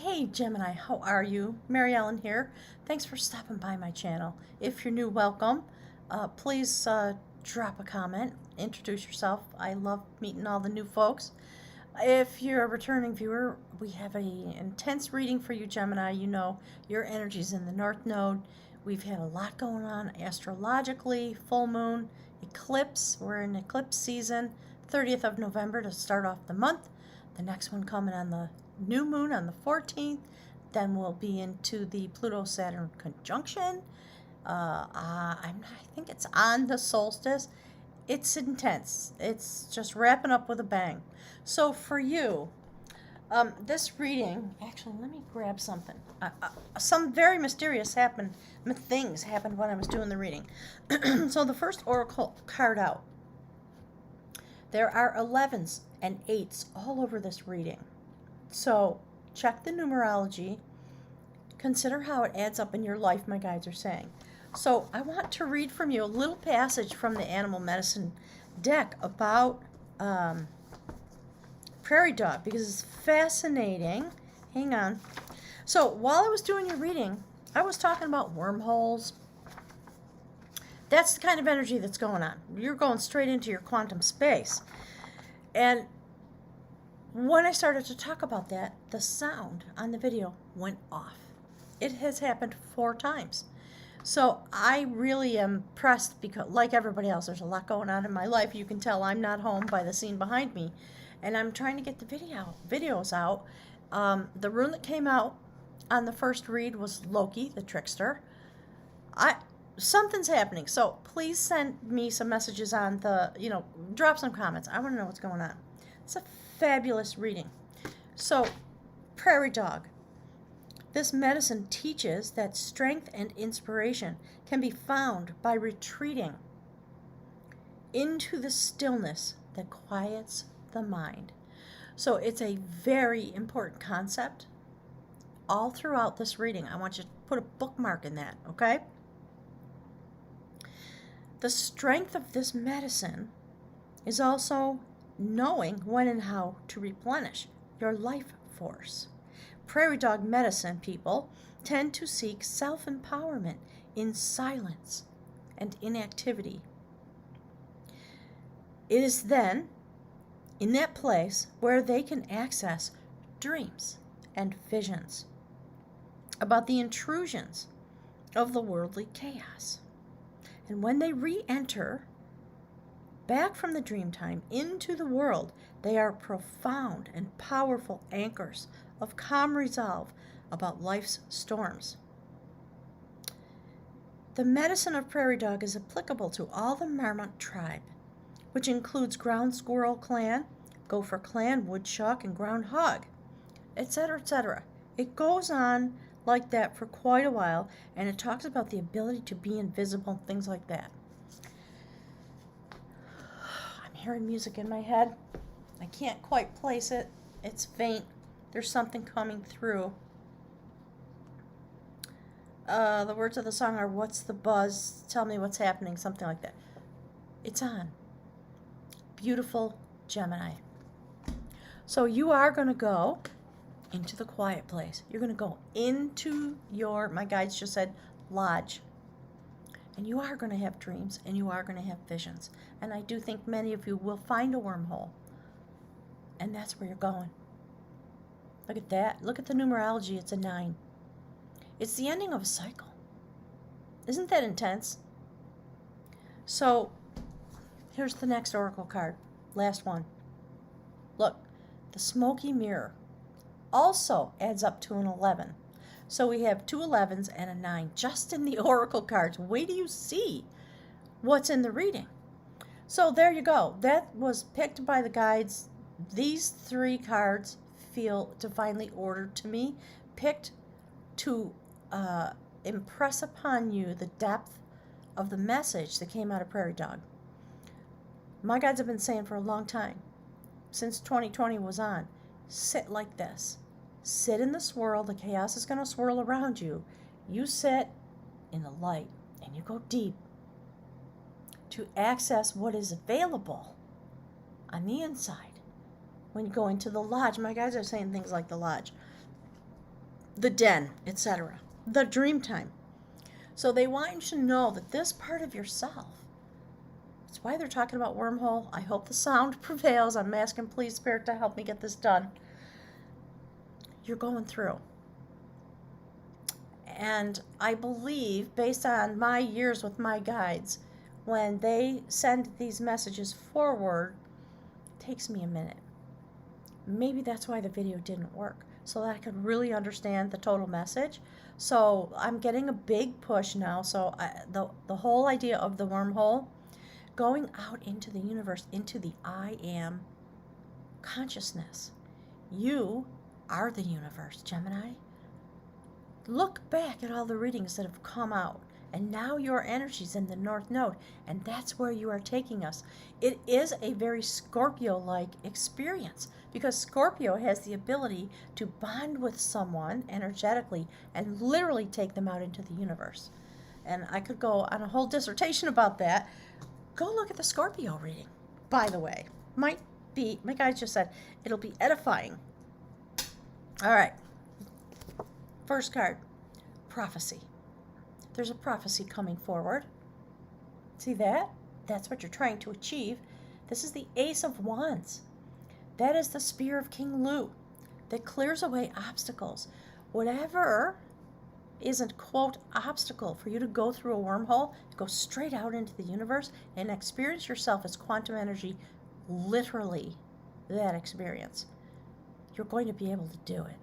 Hey Gemini, how are you? Mary Ellen here. Thanks for stopping by my channel. If you're new, welcome. Please drop a comment, introduce yourself. I love meeting all the new folks. If you're a returning viewer, we have an intense reading for you, Gemini. You know your energy's in the North Node. We've had a lot going on astrologically, full moon, eclipse. We're in eclipse season, 30th of November to start off the month. The next one coming on the new moon on the 14th. Then we'll be into the Pluto-Saturn conjunction. I think it's on the solstice. It's intense. It's just wrapping up with a bang. So for you, this reading, actually, let me grab something. Some very mysterious things happened when I was doing the reading. So the first oracle card out. There are 11s and 8s all over this reading. So check the numerology. Consider how it adds up in your life, my guides are saying. So I want to read from you a little passage from the animal medicine deck about prairie dog because it's fascinating. Hang on. So while I was doing your reading, I was talking about wormholes. That's the kind of energy that's going on. You're going straight into your quantum space. And when I started to talk about that, the sound on the video went off. It has happened 4 times. So I really am impressed because, like everybody else, there's a lot going on in my life. You can tell I'm not home by the scene behind me. And I'm trying to get the videos out. The rune that came out on the first read was Loki, the trickster. Something's happening. So please send me some messages on the, drop some comments. I want to know what's going on. It's a fabulous reading. So, prairie dog. This medicine teaches that strength and inspiration can be found by retreating into the stillness that quiets the mind. So it's a very important concept all throughout this reading. I want you to put a bookmark in that, okay? The strength of this medicine is also knowing when and how to replenish your life force. Prairie dog medicine people tend to seek self-empowerment in silence and inactivity. It is then in that place where they can access dreams and visions about the intrusions of the worldly chaos. And when they re-enter back from the dream time into the world, they are profound and powerful anchors of calm resolve about life's storms. The medicine of prairie dog is applicable to all the Marmot tribe, which includes ground squirrel clan, gopher clan, woodchuck, and groundhog, etc., etc. It goes on like that for quite a while, and it talks about the ability to be invisible, things like that. I'm hearing music in my head. I can't quite place it. It's faint. There's something coming through. The words of the song are, "What's the buzz? Tell me what's happening," something like that. It's on. Beautiful Gemini. So you are going to go into the quiet place. You're going to go into my guides just said, lodge. And you are going to have dreams, and you are going to have visions. And I do think many of you will find a wormhole. And that's where you're going. Look at that. Look at the numerology. It's a 9. It's the ending of a cycle. Isn't that intense? So, here's the next oracle card. Last one. Look, the smoky mirror also adds up to an 11. So we have 2 11s and a 9 just in the oracle cards. Wait till you see what's in the reading. So there you go. That was picked by the guides. These 3 cards feel divinely ordered to me, picked to impress upon you the depth of the message that came out of prairie dog. My guides have been saying for a long time, since 2020 was on, sit like this. Sit in the swirl. The chaos is going to swirl around you. You sit in the light and you go deep to access what is available on the inside. When you go into the lodge, my guys are saying things like the lodge. the den, etc., the dream time. So they want you to know that this part of yourself, that's why they're talking about wormhole. I hope the sound prevails. I'm asking, please, Spirit, to help me get this done. You're going through. And I believe, based on my years with my guides, when they send these messages forward, it takes me a minute. Maybe that's why the video didn't work, so that I could really understand the total message. So I'm getting a big push now. So the whole idea of the wormhole, going out into the universe, into the I am consciousness. You are the universe, Gemini. Look back at all the readings that have come out, and now your energy's in the North Node, and that's where you are taking us. It is a very Scorpio-like experience, because Scorpio has the ability to bond with someone energetically and literally take them out into the universe. And I could go on a whole dissertation about that. Go look at the Scorpio reading, by the way. Might be, my guys just said, it'll be edifying. All right. First card, prophecy. There's a prophecy coming forward. See that? That's what you're trying to achieve. This is the Ace of Wands. That is the spear of King Lu that clears away obstacles. Whatever isn't, quote, obstacle for you to go through a wormhole, to go straight out into the universe and experience yourself as quantum energy, literally that experience. You're going to be able to do it.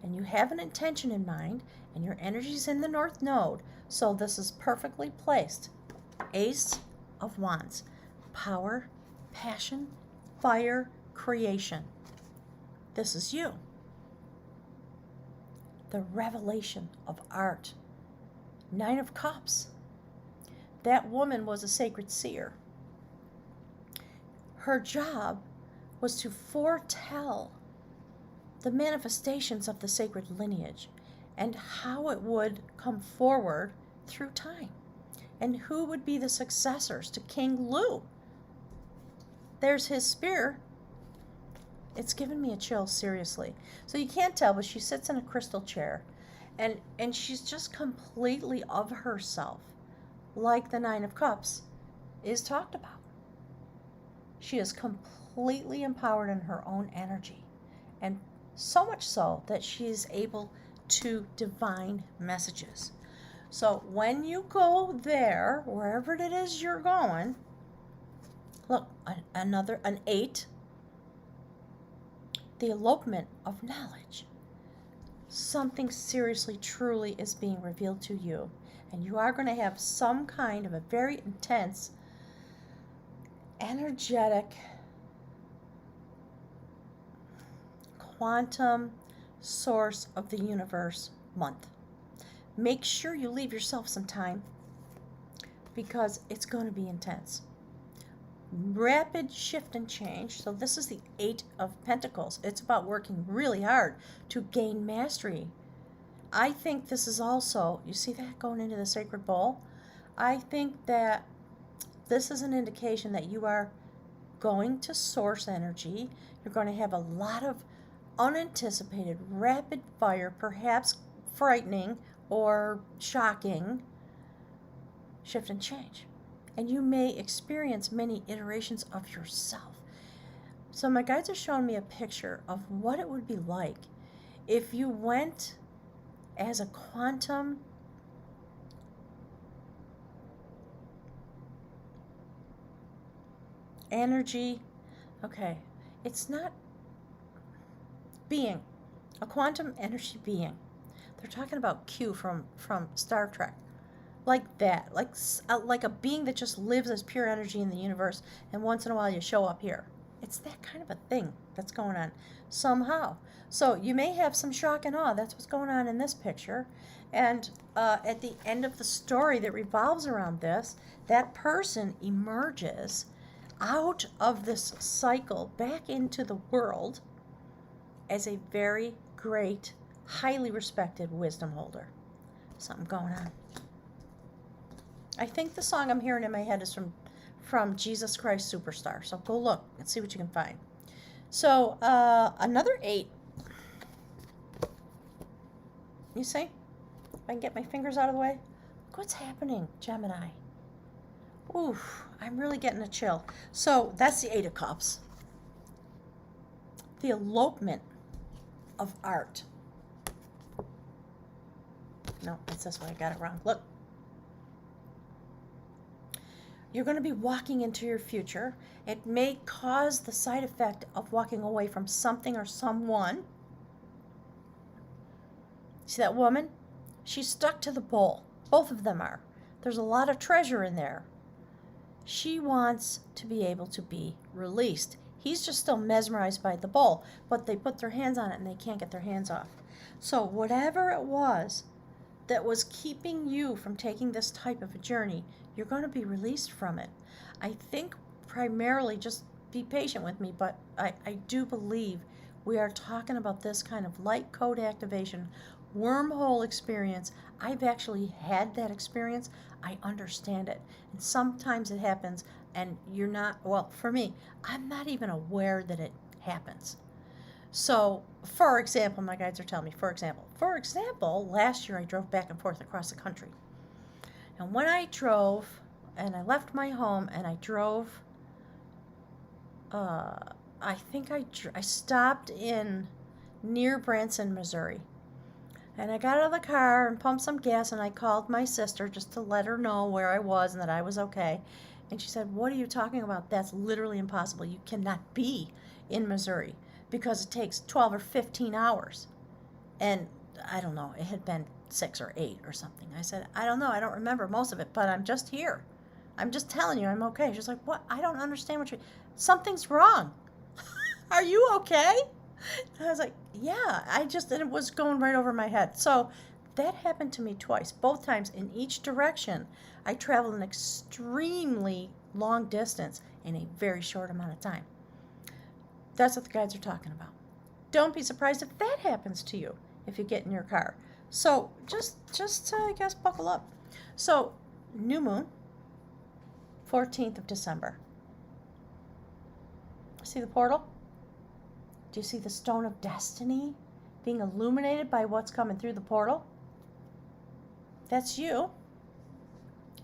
And you have an intention in mind, and your energy's in the North Node, so this is perfectly placed. Ace of Wands. Power, passion, fire, creation. This is you. The revelation of art. Nine of Cups. That woman was a sacred seer. Her job was to foretell the manifestations of the sacred lineage and how it would come forward through time, and who would be the successors to King Lu. There's his spear. It's given me a chill, seriously. So you can't tell, but she sits in a crystal chair, and she's just completely of herself, like the Nine of Cups is talked about. She is completely empowered in her own energy, and so much so that she is able to divine messages. So when you go there, wherever it is you're going, look, an 8, the elopement of knowledge. Something seriously, truly is being revealed to you, and you are going to have some kind of a very intense, energetic, quantum source of the universe month. Make sure you leave yourself some time, because it's going to be intense. Rapid shift and change. So this is the 8 of Pentacles. It's about working really hard to gain mastery. I think this is also, you see that going into the sacred bowl? I think that this is an indication that you are going to source energy. You're going to have a lot of unanticipated, rapid fire, perhaps frightening or shocking shift and change. And you may experience many iterations of yourself. So my guides are showing me a picture of what it would be like if you went as a quantum energy. Okay, it's not being, a quantum energy being. They're talking about Q from Star Trek. Like that, like a being that just lives as pure energy in the universe, and once in a while you show up here. It's that kind of a thing that's going on somehow. So you may have some shock and awe. That's what's going on in this picture. And at the end of the story that revolves around this, that person emerges out of this cycle back into the world as a very great, highly respected wisdom holder. Something going on. I think the song I'm hearing in my head is from Jesus Christ Superstar. So go look and see what you can find. So another 8. You see? If I can get my fingers out of the way. Look what's happening, Gemini. Oof, I'm really getting a chill. So that's the Eight of Cups. The elopement of art. No, it's this way. I got it wrong. Look. You're going to be walking into your future. It may cause the side effect of walking away from something or someone. See that woman? She's stuck to the bowl. Both of them are. There's a lot of treasure in there. She wants to be able to be released. He's just still mesmerized by the bowl, but they put their hands on it and they can't get their hands off. So whatever it was that was keeping you from taking this type of a journey, you're going to be released from it. I think primarily, just be patient with me, but I do believe we are talking about this kind of light code activation, wormhole experience. I've actually had that experience. I understand it. And sometimes it happens and you're not, well, for me, I'm not even aware that it happens. So, for example, my guides are telling me, for example, last year I drove back and forth across the country. And when I drove, and I left my home, and I drove, I think I stopped in near Branson, Missouri. And I got out of the car and pumped some gas, and I called my sister just to let her know where I was and that I was okay. And she said, "What are you talking about? That's literally impossible. You cannot be in Missouri because it takes 12 or 15 hours. And I don't know, it had been 6 or 8 or something. I said, "I don't know, I don't remember most of it, but I'm just here. I'm just telling you I'm okay." She's like, "What? I don't understand what you're, something's wrong. Are you okay?" And I was like, "Yeah, and it was going right over my head." So that happened to me twice, both times in each direction. I traveled an extremely long distance in a very short amount of time. That's what the guides are talking about. Don't be surprised if that happens to you if you get in your car. So just I guess buckle up. So new moon, 14th of December. See the portal? Do you see the stone of destiny being illuminated by what's coming through the portal? That's you.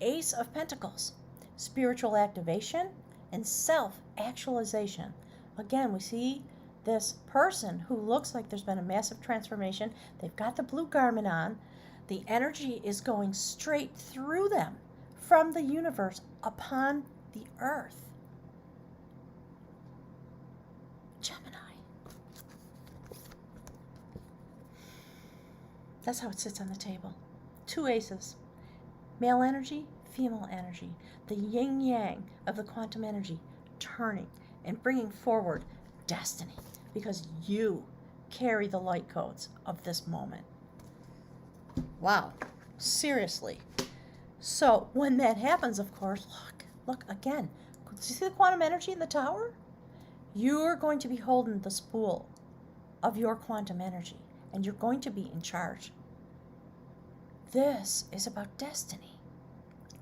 Ace of Pentacles, spiritual activation and self-actualization. Again, we see this person who looks like there's been a massive transformation. They've got the blue garment on. The energy is going straight through them from the universe upon the earth. Gemini. That's how it sits on the table. 2 aces. Male energy, female energy. The yin-yang of the quantum energy turning and bringing forward destiny, because you carry the light codes of this moment. Wow, seriously. So when that happens, of course, look again. Do you see the quantum energy in the tower? You're going to be holding the spool of your quantum energy, and you're going to be in charge. This is about destiny.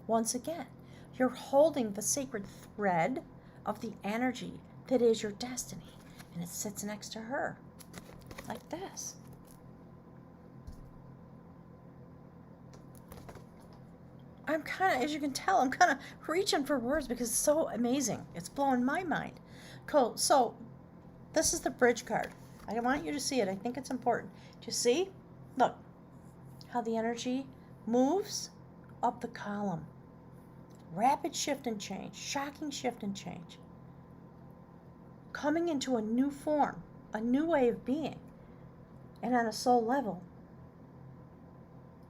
Once again, you're holding the sacred thread of the energy that is your destiny, and it sits next to her, like this. I'm kind of, as you can tell, I'm kind of reaching for words because it's so amazing. It's blowing my mind. Cool. So this is the bridge card. I want you to see it. I think it's important. Do you see? Look how the energy moves up the column. Rapid shift and change. Shocking shift and change. Coming into a new form, a new way of being. And on a soul level,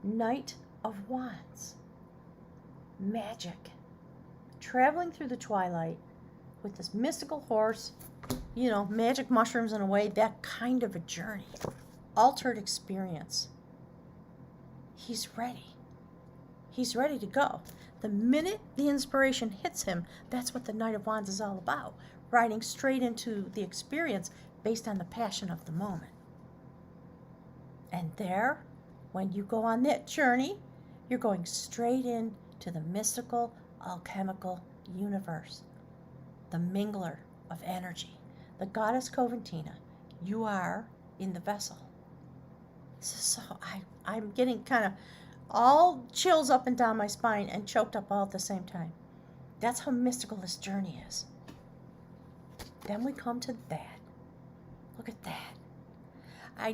Knight of Wands. Magic. Traveling through the twilight with this mystical horse, magic mushrooms in a way, that kind of a journey. Altered experience. He's ready. He's ready to go. The minute the inspiration hits him, that's what the Knight of Wands is all about. Riding straight into the experience based on the passion of the moment. And there, when you go on that journey, you're going straight in to the mystical, alchemical universe. The mingler of energy. The goddess Coventina. You are in the vessel. So I'm getting kind of all chills up and down my spine and choked up all at the same time. That's how mystical this journey is. Then we come to that. Look at that. I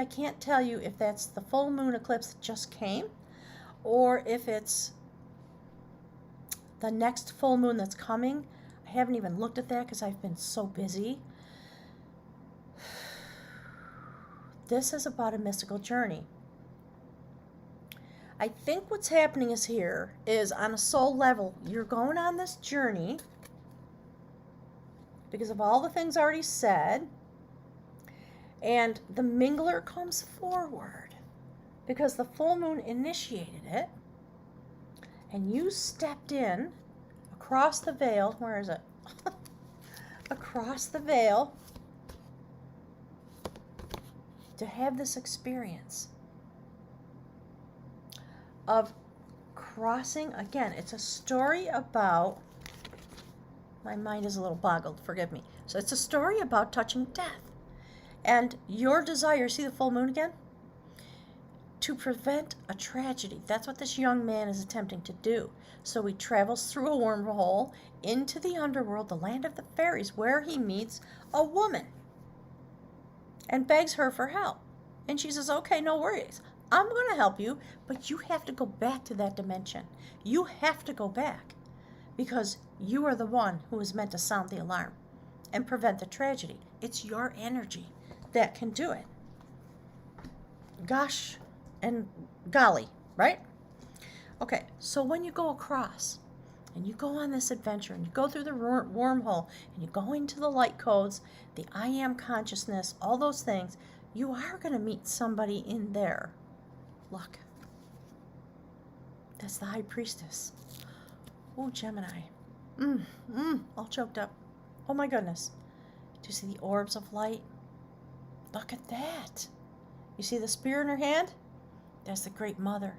can't tell you if that's the full moon eclipse that just came or if it's the next full moon that's coming. I haven't even looked at that because I've been so busy. This is about a mystical journey. I think what's happening is on a soul level, you're going on this journey because of all the things already said, and the mingler comes forward because the full moon initiated it, and you stepped in across the veil. Where is it? Across the veil to have this experience of crossing. Again, it's a story about, my mind is a little boggled, forgive me. So it's a story about touching death. And your desire, see the full moon again? To prevent a tragedy. That's what this young man is attempting to do. So he travels through a wormhole into the underworld, the land of the fairies, where he meets a woman and begs her for help. And she says, okay, no worries. I'm going to help you, but you have to go back to that dimension. You have to go back because you are the one who is meant to sound the alarm and prevent the tragedy. It's your energy that can do it. Gosh and golly, right? Okay, so when you go across and you go on this adventure and you go through the wormhole and you go into the light codes, the I am consciousness, all those things, you are going to meet somebody in there. Look, that's the high priestess. Oh, Gemini. All choked up. Oh my goodness. Do you see the orbs of light? Look at that. You see the spear in her hand? That's the Great Mother.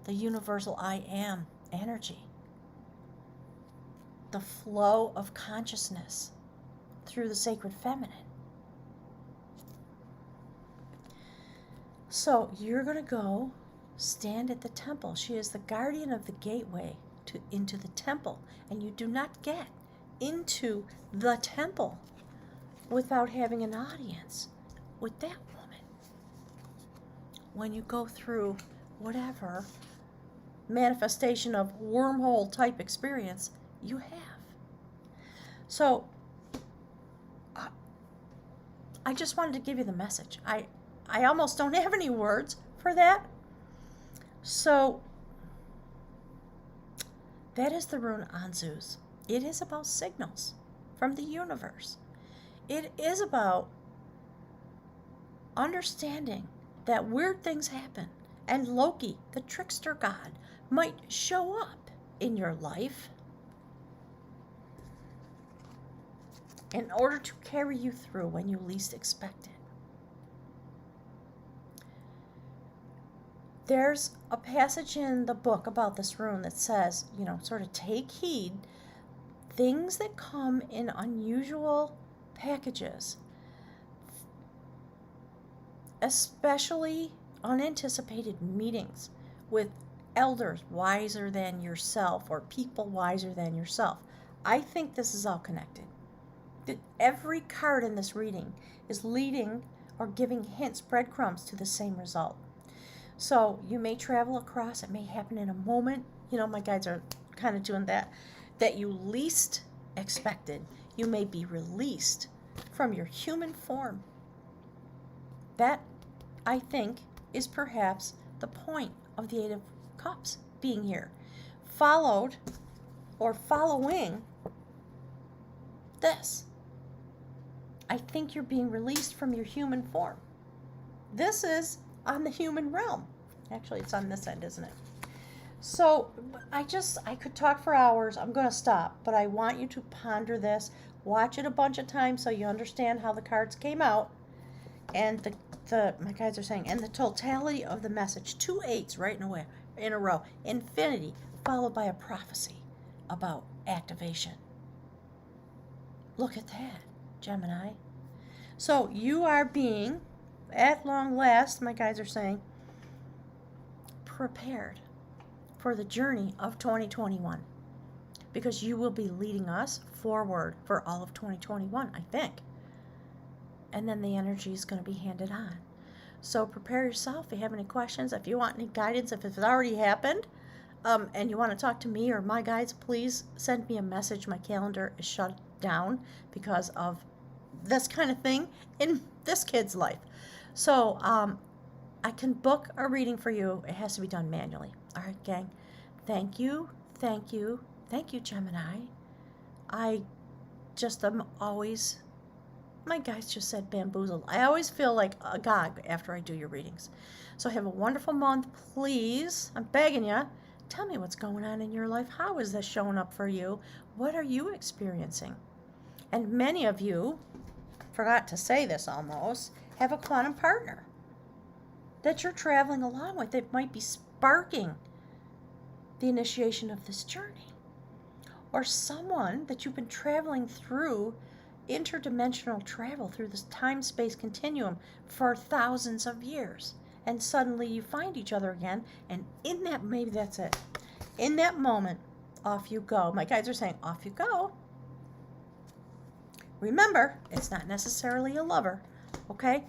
The universal I am energy. The flow of consciousness through the sacred feminine. So you're going to go stand at the temple. She is the guardian of the gateway into the temple. And you do not get into the temple without having an audience with that woman. When you go through whatever manifestation of wormhole type experience you have. So I just wanted to give you the message. I almost don't have any words for that. So that is the rune Anzuz. It is about signals from the universe. It is about understanding that weird things happen and Loki, the trickster god, might show up in your life in order to carry you through when you least expect it. There's a passage in the book about this rune that says, sort of take heed. Things that come in unusual packages, especially unanticipated meetings with elders wiser than yourself or people wiser than yourself. I think this is all connected. That every card in this reading is leading or giving hints, breadcrumbs to the same result. So you may travel across, it may happen in a moment. My guides are kind of doing that you least expected. You may be released from your human form. That, I think, is perhaps the point of the Eight of Cups being here. Followed or following this. I think you're being released from your human form. This is on the human realm. Actually, it's on this end, isn't it? So I could talk for hours. I'm going to stop, but I want you to ponder this. Watch it a bunch of times so you understand how the cards came out. And my guides are saying, and the totality of the message, 2 8s right in a row. Infinity, followed by a prophecy about activation. Look at that, Gemini. So you are being at long last, my guides are saying, prepared for the journey of 2021, because you will be leading us forward for all of 2021, I think. And then the energy is going to be handed on. So prepare yourself. If you have any questions, if you want any guidance, if it's already happened, and you want to talk to me or my guides, please send me a message. My calendar is shut down because of this kind of thing in this kid's life. So I can book a reading for you. It has to be done manually. All right, gang. Thank you, thank you, thank you, Gemini. I just am always, my guys just said bamboozled. I always feel like a gog after I do your readings. So have a wonderful month. Please, I'm begging you, tell me what's going on in your life. How is this showing up for you? What are you experiencing? And many of you, forgot to say this almost, have a quantum partner that you're traveling along with. It might be sparking the initiation of this journey. Or someone that you've been traveling through interdimensional travel through this time-space continuum for thousands of years. And suddenly you find each other again, and in that, maybe that's it. In that moment, off you go. My guides are saying, off you go. Remember, it's not necessarily a lover, okay?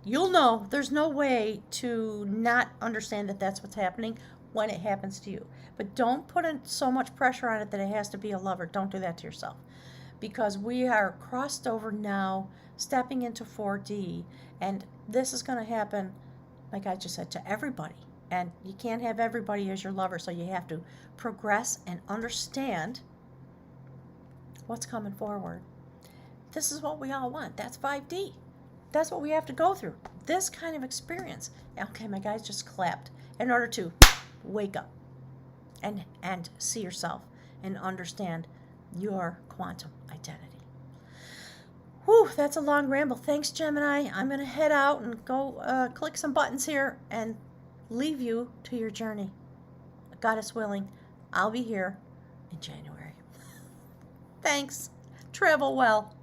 You'll know. There's no way to not understand that that's what's happening when it happens to you. But don't put in so much pressure on it that it has to be a lover. Don't do that to yourself. Because we are crossed over now, stepping into 4D, and this is going to happen, like I just said, to everybody. And you can't have everybody as your lover, so you have to progress and understand what's coming forward. This is what we all want. That's 5D. That's what we have to go through. This kind of experience. Okay, my guys just clapped in order to wake up and see yourself and understand your quantum identity. Whew, that's a long ramble. Thanks, Gemini. I'm going to head out and go click some buttons here and leave you to your journey. Goddess willing, I'll be here in January. Thanks. Travel well.